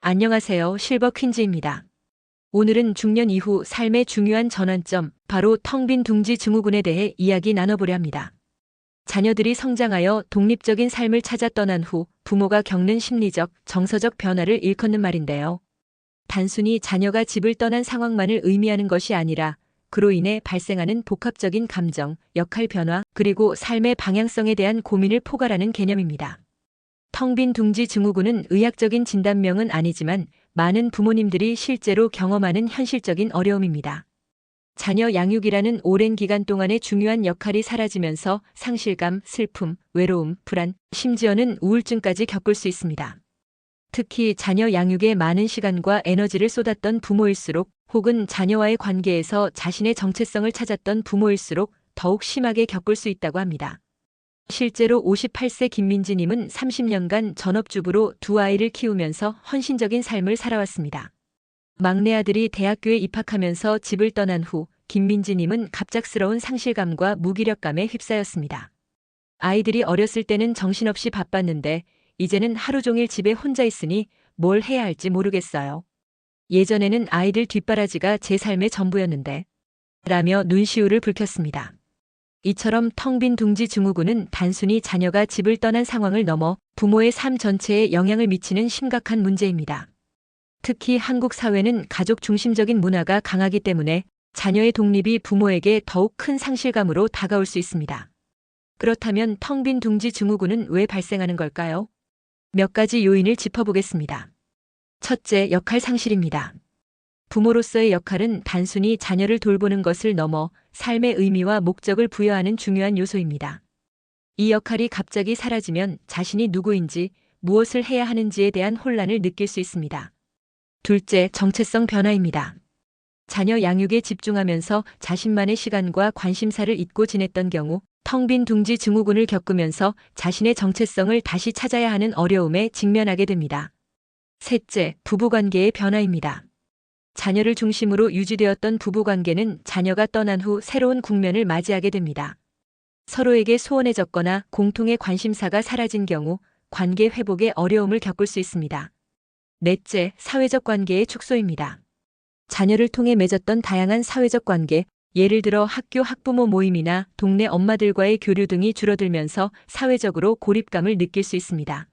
안녕하세요. 실버 퀸즈입니다. 오늘은 중년 이후 삶의 중요한 전환점, 바로 텅 빈 둥지 증후군에 대해 이야기 나눠보려 합니다. 자녀들이 성장하여 독립적인 삶을 찾아 떠난 후 부모가 겪는 심리적, 정서적 변화를 일컫는 말인데요. 단순히 자녀가 집을 떠난 상황만을 의미하는 것이 아니라 그로 인해 발생하는 복합적인 감정, 역할 변화, 그리고 삶의 방향성에 대한 고민을 포괄하는 개념입니다. 텅 빈 둥지 증후군은 의학적인 진단명은 아니지만 많은 부모님들이 실제로 경험하는 현실적인 어려움입니다. 자녀 양육이라는 오랜 기간 동안의 중요한 역할이 사라지면서 상실감, 슬픔, 외로움, 불안, 심지어는 우울증까지 겪을 수 있습니다. 특히 자녀 양육에 많은 시간과 에너지를 쏟았던 부모일수록, 혹은 자녀와의 관계에서 자신의 정체성을 찾았던 부모일수록 더욱 심하게 겪을 수 있다고 합니다. 실제로 58세 김민지님은 30년간 전업주부로 두 아이를 키우면서 헌신적인 삶을 살아왔습니다. 막내 아들이 대학교에 입학하면서 집을 떠난 후 김민지님은 갑작스러운 상실감과 무기력감에 휩싸였습니다. 아이들이 어렸을 때는 정신없이 바빴는데 이제는 하루 종일 집에 혼자 있으니 뭘 해야 할지 모르겠어요. 예전에는 아이들 뒷바라지가 제 삶의 전부였는데 라며 눈시울을 붉혔습니다. 이처럼 텅 빈 둥지 증후군은 단순히 자녀가 집을 떠난 상황을 넘어 부모의 삶 전체에 영향을 미치는 심각한 문제입니다. 특히 한국 사회는 가족 중심적인 문화가 강하기 때문에 자녀의 독립이 부모에게 더욱 큰 상실감으로 다가올 수 있습니다. 그렇다면 텅 빈 둥지 증후군은 왜 발생하는 걸까요? 몇 가지 요인을 짚어보겠습니다. 첫째, 역할 상실입니다. 부모로서의 역할은 단순히 자녀를 돌보는 것을 넘어 삶의 의미와 목적을 부여하는 중요한 요소입니다. 이 역할이 갑자기 사라지면 자신이 누구인지, 무엇을 해야 하는지에 대한 혼란을 느낄 수 있습니다. 둘째, 정체성 변화입니다. 자녀 양육에 집중하면서 자신만의 시간과 관심사를 잊고 지냈던 경우 텅 빈 둥지 증후군을 겪으면서 자신의 정체성을 다시 찾아야 하는 어려움에 직면하게 됩니다. 셋째, 부부관계의 변화입니다. 자녀를 중심으로 유지되었던 부부관계는 자녀가 떠난 후 새로운 국면을 맞이하게 됩니다. 서로에게 소원해졌거나 공통의 관심사가 사라진 경우 관계 회복에 어려움을 겪을 수 있습니다. 넷째, 사회적 관계의 축소입니다. 자녀를 통해 맺었던 다양한 사회적 관계, 예를 들어 학교 학부모 모임이나 동네 엄마들과의 교류 등이 줄어들면서 사회적으로 고립감을 느낄 수 있습니다.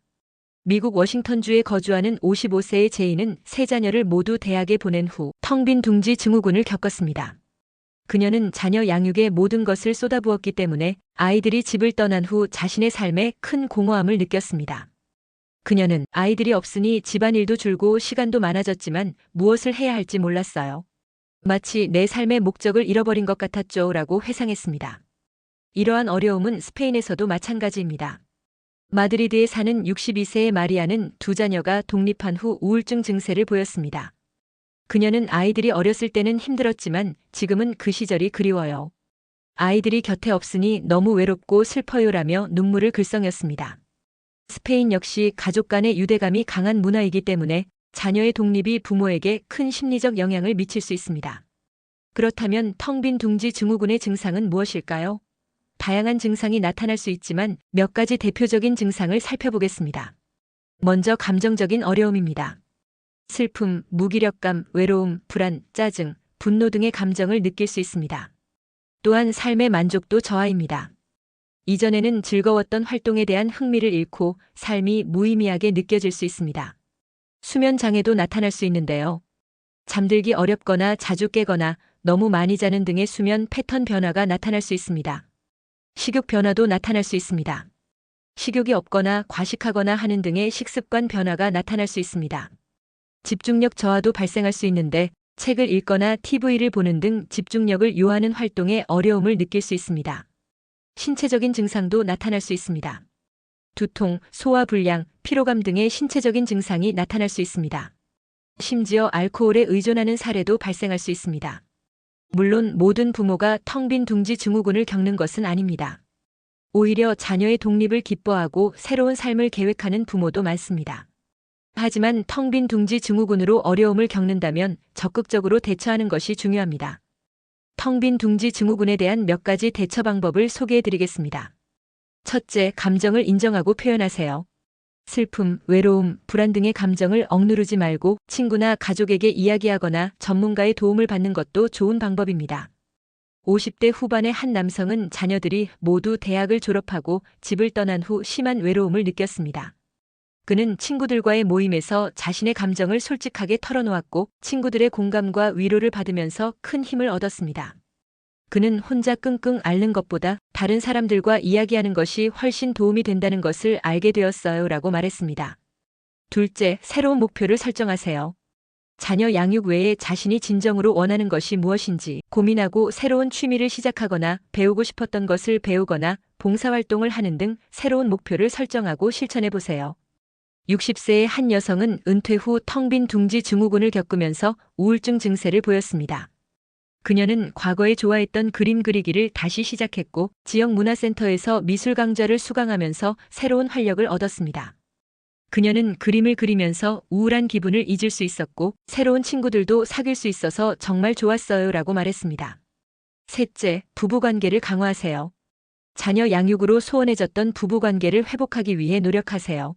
미국 워싱턴주에 거주하는 55세의 제이는 세 자녀를 모두 대학에 보낸 후 텅 빈 둥지 증후군을 겪었습니다. 그녀는 자녀 양육에 모든 것을 쏟아부었기 때문에 아이들이 집을 떠난 후 자신의 삶에 큰 공허함을 느꼈습니다. 그녀는 아이들이 없으니 집안일도 줄고 시간도 많아졌지만 무엇을 해야 할지 몰랐어요. 마치 내 삶의 목적을 잃어버린 것 같았죠 라고 회상했습니다. 이러한 어려움은 스페인에서도 마찬가지입니다. 마드리드에 사는 62세의 마리아는 두 자녀가 독립한 후 우울증 증세를 보였습니다. 그녀는 아이들이 어렸을 때는 힘들었지만 지금은 그 시절이 그리워요. 아이들이 곁에 없으니 너무 외롭고 슬퍼요라며 눈물을 글썽였습니다. 스페인 역시 가족 간의 유대감이 강한 문화이기 때문에 자녀의 독립이 부모에게 큰 심리적 영향을 미칠 수 있습니다. 그렇다면 텅 빈 둥지 증후군의 증상은 무엇일까요? 다양한 증상이 나타날 수 있지만 몇 가지 대표적인 증상을 살펴보겠습니다. 먼저 감정적인 어려움입니다. 슬픔, 무기력감, 외로움, 불안, 짜증, 분노 등의 감정을 느낄 수 있습니다. 또한 삶의 만족도 저하입니다. 이전에는 즐거웠던 활동에 대한 흥미를 잃고 삶이 무의미하게 느껴질 수 있습니다. 수면 장애도 나타날 수 있는데요. 잠들기 어렵거나 자주 깨거나 너무 많이 자는 등의 수면 패턴 변화가 나타날 수 있습니다. 식욕 변화도 나타날 수 있습니다. 식욕이 없거나 과식하거나 하는 등의 식습관 변화가 나타날 수 있습니다. 집중력 저하도 발생할 수 있는데 책을 읽거나 TV를 보는 등 집중력을 요하는 활동에 어려움을 느낄 수 있습니다. 신체적인 증상도 나타날 수 있습니다. 두통, 소화불량, 피로감 등의 신체적인 증상이 나타날 수 있습니다. 심지어 알코올에 의존하는 사례도 발생할 수 있습니다. 물론 모든 부모가 텅 빈 둥지 증후군을 겪는 것은 아닙니다. 오히려 자녀의 독립을 기뻐하고 새로운 삶을 계획하는 부모도 많습니다. 하지만 텅 빈 둥지 증후군으로 어려움을 겪는다면 적극적으로 대처하는 것이 중요합니다. 텅 빈 둥지 증후군에 대한 몇 가지 대처 방법을 소개해 드리겠습니다. 첫째, 감정을 인정하고 표현하세요. 슬픔, 외로움, 불안 등의 감정을 억누르지 말고 친구나 가족에게 이야기하거나 전문가의 도움을 받는 것도 좋은 방법입니다. 50대 후반의 한 남성은 자녀들이 모두 대학을 졸업하고 집을 떠난 후 심한 외로움을 느꼈습니다. 그는 친구들과의 모임에서 자신의 감정을 솔직하게 털어놓았고 친구들의 공감과 위로를 받으면서 큰 힘을 얻었습니다. 그는 혼자 끙끙 앓는 것보다 다른 사람들과 이야기하는 것이 훨씬 도움이 된다는 것을 알게 되었어요 라고 말했습니다. 둘째, 새로운 목표를 설정하세요. 자녀 양육 외에 자신이 진정으로 원하는 것이 무엇인지 고민하고 새로운 취미를 시작하거나 배우고 싶었던 것을 배우거나 봉사활동을 하는 등 새로운 목표를 설정하고 실천해 보세요. 60세의 한 여성은 은퇴 후 텅 빈 둥지 증후군을 겪으면서 우울증 증세를 보였습니다. 그녀는 과거에 좋아했던 그림 그리기를 다시 시작했고 지역 문화센터에서 미술 강좌를 수강하면서 새로운 활력을 얻었습니다. 그녀는 그림을 그리면서 우울한 기분을 잊을 수 있었고 새로운 친구들도 사귈 수 있어서 정말 좋았어요 라고 말했습니다. 셋째, 부부관계를 강화하세요. 자녀 양육으로 소원해졌던 부부관계를 회복하기 위해 노력하세요.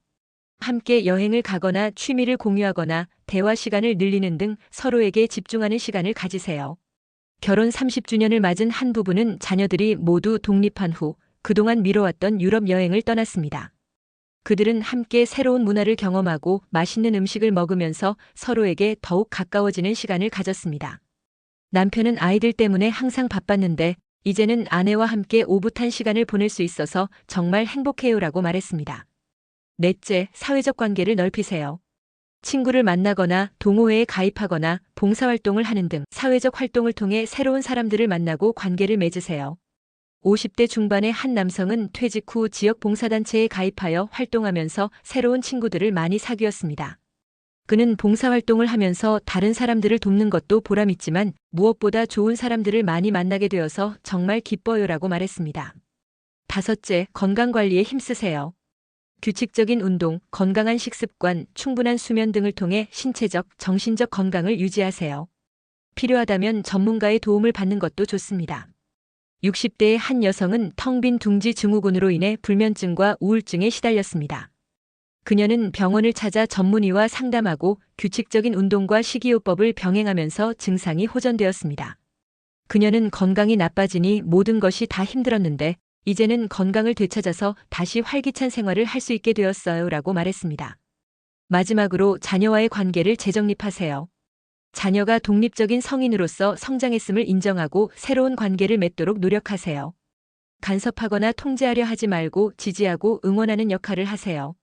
함께 여행을 가거나 취미를 공유하거나 대화 시간을 늘리는 등 서로에게 집중하는 시간을 가지세요. 결혼 30주년을 맞은 한 부부는 자녀들이 모두 독립한 후 그동안 미뤄왔던 유럽 여행을 떠났습니다. 그들은 함께 새로운 문화를 경험하고 맛있는 음식을 먹으면서 서로에게 더욱 가까워지는 시간을 가졌습니다. 남편은 아이들 때문에 항상 바빴는데 이제는 아내와 함께 오붓한 시간을 보낼 수 있어서 정말 행복해요라고 말했습니다. 넷째, 사회적 관계를 넓히세요. 친구를 만나거나 동호회에 가입하거나 봉사활동을 하는 등 사회적 활동을 통해 새로운 사람들을 만나고 관계를 맺으세요. 50대 중반의 한 남성은 퇴직 후 지역 봉사단체에 가입하여 활동하면서 새로운 친구들을 많이 사귀었습니다. 그는 봉사활동을 하면서 다른 사람들을 돕는 것도 보람있지만 무엇보다 좋은 사람들을 많이 만나게 되어서 정말 기뻐요라고 말했습니다. 다섯째, 건강관리에 힘쓰세요. 규칙적인 운동, 건강한 식습관, 충분한 수면 등을 통해 신체적, 정신적 건강을 유지하세요. 필요하다면 전문가의 도움을 받는 것도 좋습니다. 60대의 한 여성은 텅 빈 둥지 증후군으로 인해 불면증과 우울증에 시달렸습니다. 그녀는 병원을 찾아 전문의와 상담하고 규칙적인 운동과 식이요법을 병행하면서 증상이 호전되었습니다. 그녀는 건강이 나빠지니 모든 것이 다 힘들었는데 이제는 건강을 되찾아서 다시 활기찬 생활을 할 수 있게 되었어요 라고 말했습니다. 마지막으로 자녀와의 관계를 재정립하세요. 자녀가 독립적인 성인으로서 성장했음을 인정하고 새로운 관계를 맺도록 노력하세요. 간섭하거나 통제하려 하지 말고 지지하고 응원하는 역할을 하세요.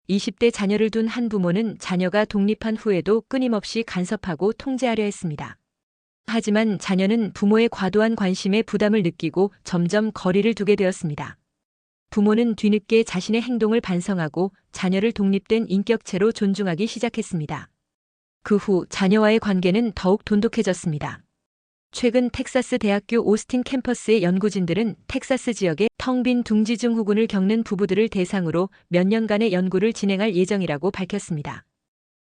20대 자녀를 둔 한 부모는 자녀가 독립한 후에도 끊임없이 간섭하고 통제하려 했습니다. 하지만 자녀는 부모의 과도한 관심에 부담을 느끼고 점점 거리를 두게 되었습니다. 부모는 뒤늦게 자신의 행동을 반성하고 자녀를 독립된 인격체로 존중하기 시작했습니다. 그 후 자녀와의 관계는 더욱 돈독해졌습니다. 최근 텍사스 대학교 오스틴 캠퍼스의 연구진들은 텍사스 지역의 텅 빈 둥지 증후군을 겪는 부부들을 대상으로 몇 년간의 연구를 진행할 예정이라고 밝혔습니다.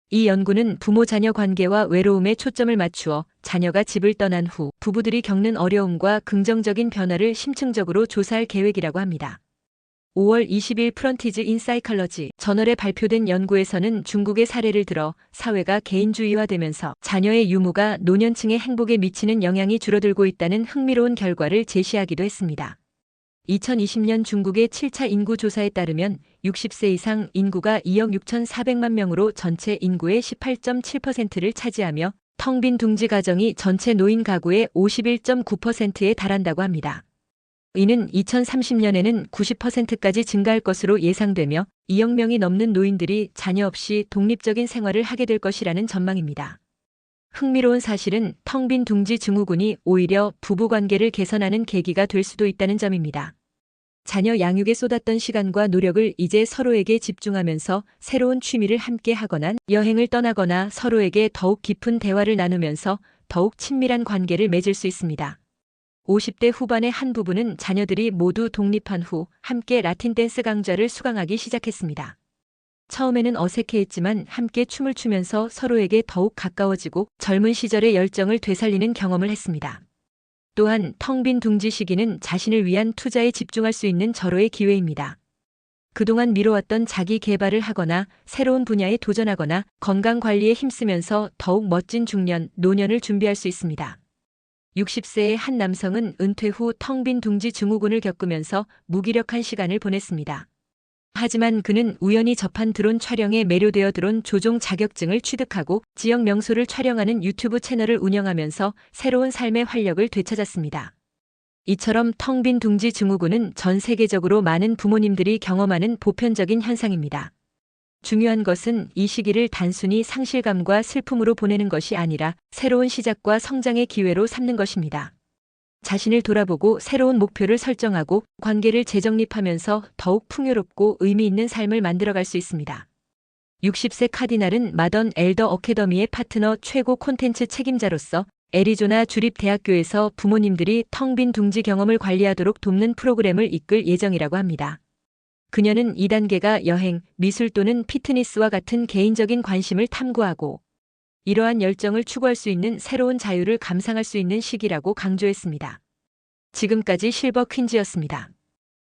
이 연구는 부모-자녀 관계와 외로움에 초점을 맞추어 자녀가 집을 떠난 후 부부들이 겪는 어려움과 긍정적인 변화를 심층적으로 조사할 계획이라고 합니다. 5월 20일 프런티즈 인 사이컬러지 저널에 발표된 연구에서는 중국의 사례를 들어 사회가 개인주의화되면서 자녀의 유무가 노년층의 행복에 미치는 영향이 줄어들고 있다는 흥미로운 결과를 제시하기도 했습니다. 2020년 중국의 7차 인구 조사에 따르면 60세 이상 인구가 2억 6,400만 명으로 전체 인구의 18.7%를 차지하며 텅 빈 둥지 가정이 전체 노인 가구의 51.9%에 달한다고 합니다. 이는 2030년에는 90%까지 증가할 것으로 예상되며 2억 명이 넘는 노인들이 자녀 없이 독립적인 생활을 하게 될 것이라는 전망입니다. 흥미로운 사실은 텅 빈 둥지 증후군이 오히려 부부관계를 개선하는 계기가 될 수도 있다는 점입니다. 자녀 양육에 쏟았던 시간과 노력을 이제 서로에게 집중하면서 새로운 취미를 함께 하거나 여행을 떠나거나 서로에게 더욱 깊은 대화를 나누면서 더욱 친밀한 관계를 맺을 수 있습니다. 50대 후반의 한 부부는 자녀들이 모두 독립한 후 함께 라틴 댄스 강좌를 수강하기 시작했습니다. 처음에는 어색해했지만 함께 춤을 추면서 서로에게 더욱 가까워지고 젊은 시절의 열정을 되살리는 경험을 했습니다. 또한 텅 빈 둥지 시기는 자신을 위한 투자에 집중할 수 있는 절호의 기회입니다. 그동안 미뤄왔던 자기 개발을 하거나 새로운 분야에 도전하거나 건강 관리에 힘쓰면서 더욱 멋진 중년, 노년을 준비할 수 있습니다. 60세의 한 남성은 은퇴 후 텅 빈 둥지 증후군을 겪으면서 무기력한 시간을 보냈습니다. 하지만 그는 우연히 접한 드론 촬영에 매료되어 드론 조종 자격증을 취득하고 지역 명소를 촬영하는 유튜브 채널을 운영하면서 새로운 삶의 활력을 되찾았습니다. 이처럼 텅 빈 둥지 증후군은 전 세계적으로 많은 부모님들이 경험하는 보편적인 현상입니다. 중요한 것은 이 시기를 단순히 상실감과 슬픔으로 보내는 것이 아니라 새로운 시작과 성장의 기회로 삼는 것입니다. 자신을 돌아보고 새로운 목표를 설정하고 관계를 재정립하면서 더욱 풍요롭고 의미 있는 삶을 만들어갈 수 있습니다. 60세 카디날은 마던 엘더 어카데미의 파트너 최고 콘텐츠 책임자로서 애리조나 주립대학교에서 부모님들이 텅 빈 둥지 경험을 관리하도록 돕는 프로그램을 이끌 예정이라고 합니다. 그녀는 2단계가 여행, 미술 또는 피트니스와 같은 개인적인 관심을 탐구하고 이러한 열정을 추구할 수 있는 새로운 자유를 감상할 수 있는 시기라고 강조했습니다. 지금까지 실버 퀸즈였습니다.